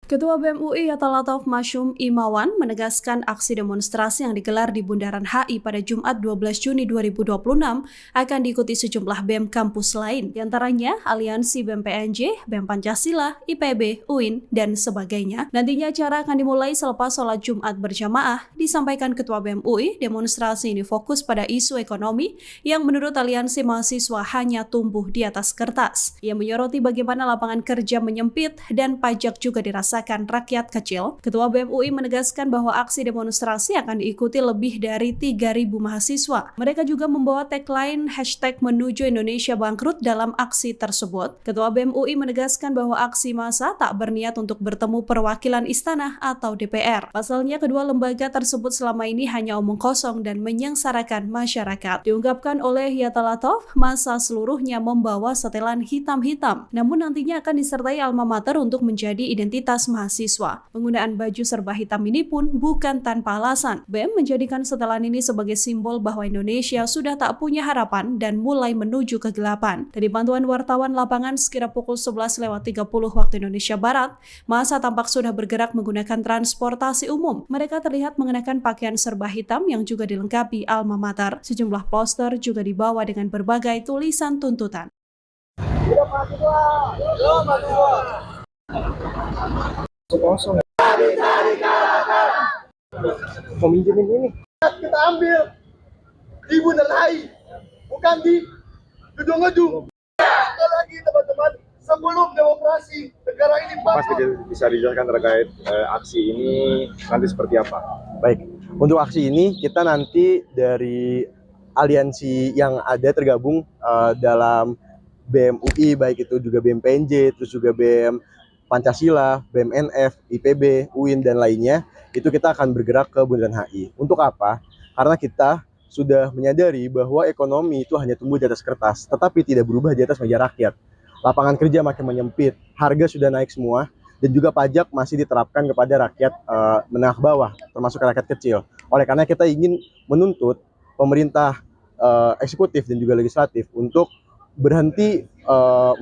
Ketua BEM UI Yatalatov Masyum Imawan menegaskan aksi demonstrasi yang digelar di Bundaran HI pada Jumat 12 Juni 2026 akan diikuti sejumlah BEM kampus lain, diantaranya Aliansi BEM PNJ, BEM Pancasila, IPB, UIN, dan sebagainya. Nantinya acara akan dimulai selepas sholat Jumat berjamaah. Disampaikan Ketua BEM UI, demonstrasi ini fokus pada isu ekonomi yang menurut Aliansi Mahasiswa hanya tumbuh di atas kertas. Ia menyoroti bagaimana lapangan kerja menyempit dan pajak juga dirasakan rakyat kecil. Ketua BEM UI menegaskan bahwa aksi demonstrasi akan diikuti lebih dari 3.000 mahasiswa. Mereka juga membawa tagline #menuju Indonesia bangkrut dalam aksi tersebut. Ketua BEM UI menegaskan bahwa aksi massa tak berniat untuk bertemu perwakilan istana atau DPR. Pasalnya, kedua lembaga tersebut selama ini hanya omong kosong dan menyengsarakan masyarakat. Diungkapkan oleh Yatalatov, massa seluruhnya membawa setelan hitam-hitam, namun nantinya akan disertai alma mater untuk menjadi identitas mahasiswa. Penggunaan baju serba hitam ini pun bukan tanpa alasan. BEM menjadikan setelan ini sebagai simbol bahwa Indonesia sudah tak punya harapan dan mulai menuju kegelapan. Dari pantauan wartawan lapangan sekira pukul 11.30 waktu Indonesia Barat, massa tampak sudah bergerak menggunakan transportasi umum. Mereka terlihat mengenakan pakaian serba hitam yang juga dilengkapi alma mater. Sejumlah poster juga dibawa dengan berbagai tulisan tuntutan. Kosong. Mau minjemin ini. Kita ambil di Bundaran HI, bukan di gedung-gedung. Sekali lagi teman-teman, sebelum demokrasi negara ini Pasti bisa dijelaskan terkait aksi ini nanti seperti apa? Baik, untuk aksi ini kita nanti dari aliansi yang ada tergabung dalam BEM UI, baik itu juga BEM PNJ, terus juga BEM Pancasila, BEM NF, IPB, UIN, dan lainnya, itu kita akan bergerak ke Bundaran HI. Untuk apa? Karena kita sudah menyadari bahwa ekonomi itu hanya tumbuh di atas kertas, tetapi tidak berubah di atas meja rakyat. Lapangan kerja makin menyempit, harga sudah naik semua, dan juga pajak masih diterapkan kepada rakyat menengah bawah, termasuk rakyat kecil. Oleh karena kita ingin menuntut pemerintah eksekutif dan juga legislatif untuk berhenti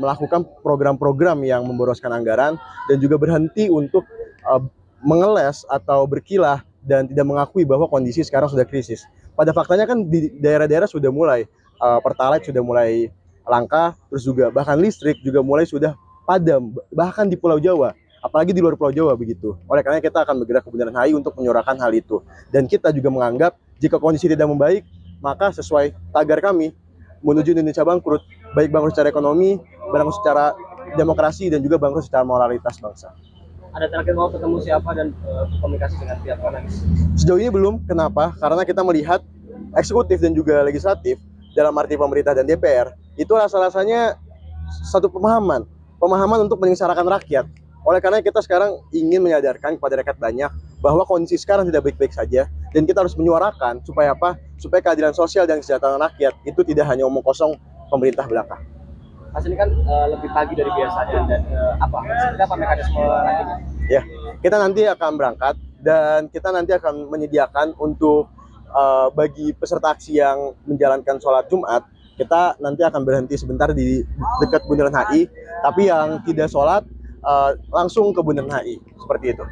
melakukan program-program yang memboroskan anggaran dan juga berhenti untuk mengeles atau berkilah dan tidak mengakui bahwa kondisi sekarang sudah krisis. Pada faktanya kan di daerah-daerah sudah mulai Pertalite sudah mulai langka, terus juga bahkan listrik juga mulai sudah padam, bahkan di Pulau Jawa, apalagi di luar Pulau Jawa begitu. Oleh karena kita akan bergerak ke Bundaran HI untuk menyuarakan hal itu. Dan kita juga menganggap jika kondisi tidak membaik, maka sesuai tagar kami, menuju Indonesia bangkrut, baik bangkrut secara ekonomi, bangkrut secara demokrasi, dan juga bangkrut secara moralitas bangsa. Ada terakhir mau ketemu siapa dan komunikasi dengan pihak mana? Sejauh ini belum. Kenapa? Karena kita melihat eksekutif dan juga legislatif dalam arti pemerintah dan DPR itu rasa-rasanya satu pemahaman untuk menyengsarakan rakyat. Oleh karena kita sekarang ingin menyadarkan kepada rakyat banyak bahwa kondisi sekarang tidak baik-baik saja, dan kita harus menyuarakan supaya apa? Supaya keadilan sosial dan kesejahteraan rakyat itu tidak hanya omong kosong pemerintah belaka. Mas, ini kan lebih pagi dari biasanya, dan seperti apa mekanisme nantinya? Ya, kita nanti akan berangkat dan kita nanti akan menyediakan untuk bagi peserta aksi yang menjalankan sholat Jumat, kita nanti akan berhenti sebentar di dekat Bundaran HI, tapi yang tidak sholat langsung ke Bundaran HI, seperti itu.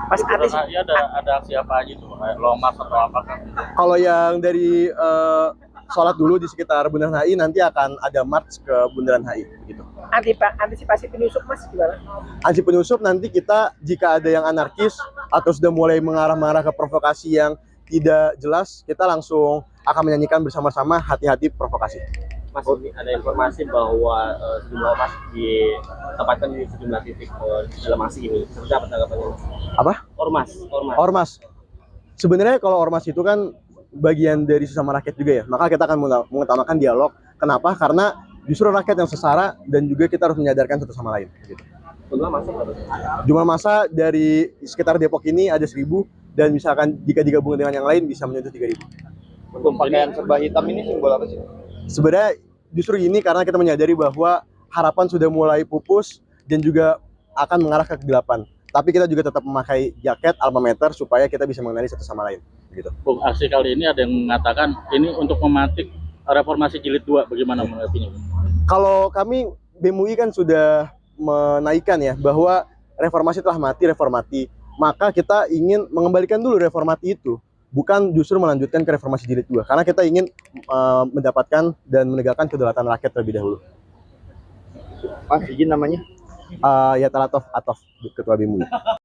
Mas, HI ada aksi apa aja tuh, kayak long march atau apa kan? Kalau yang dari sholat dulu di sekitar Bundaran HI, nanti akan ada march ke Bundaran HI, gitu. Antisipasi penyusup, Mas, gimana? Antisipasi penyusup nanti kita, jika ada yang anarkis atau sudah mulai mengarah-mengarah ke provokasi yang tidak jelas, kita langsung akan menyanyikan bersama-sama hati-hati provokasi. Mas, ini ada informasi bahwa sejumlah ormas ditempatkan di sejumlah titik dalam aksi ini. Seperti apa tanggapannya? Apa? Ormas. Sebenarnya kalau ormas itu kan bagian dari sesama rakyat juga ya. Maka kita akan mengutamakan dialog. Kenapa? Karena justru rakyat yang sesara dan juga kita harus menyadarkan satu sama lain. Gitu. Jumlah massa dari sekitar Depok ini ada 1.000, dan misalkan jika digabung dengan yang lain bisa menyentuh 3.000. Untuk pakaian serba hitam ini simbol apa sih? Sebenarnya justru ini karena kita menyadari bahwa harapan sudah mulai pupus dan juga akan mengarah ke kegelapan. Tapi kita juga tetap memakai jaket alma mater supaya kita bisa mengenali satu sama lain. Gitu. Bung, aksi kali ini ada yang mengatakan ini untuk mematik reformasi jilid 2, bagaimana menanggapinya? Kalau kami BEM UI kan sudah menaikkan ya bahwa reformasi telah mati, reformati. Maka kita ingin mengembalikan dulu reformati itu, bukan justru melanjutkan ke reformasi jilid 2. Karena kita ingin mendapatkan dan menegakkan kedaulatan rakyat terlebih dahulu. Mas, izin namanya? Ya Talatov Atov, Ketua BEM UI.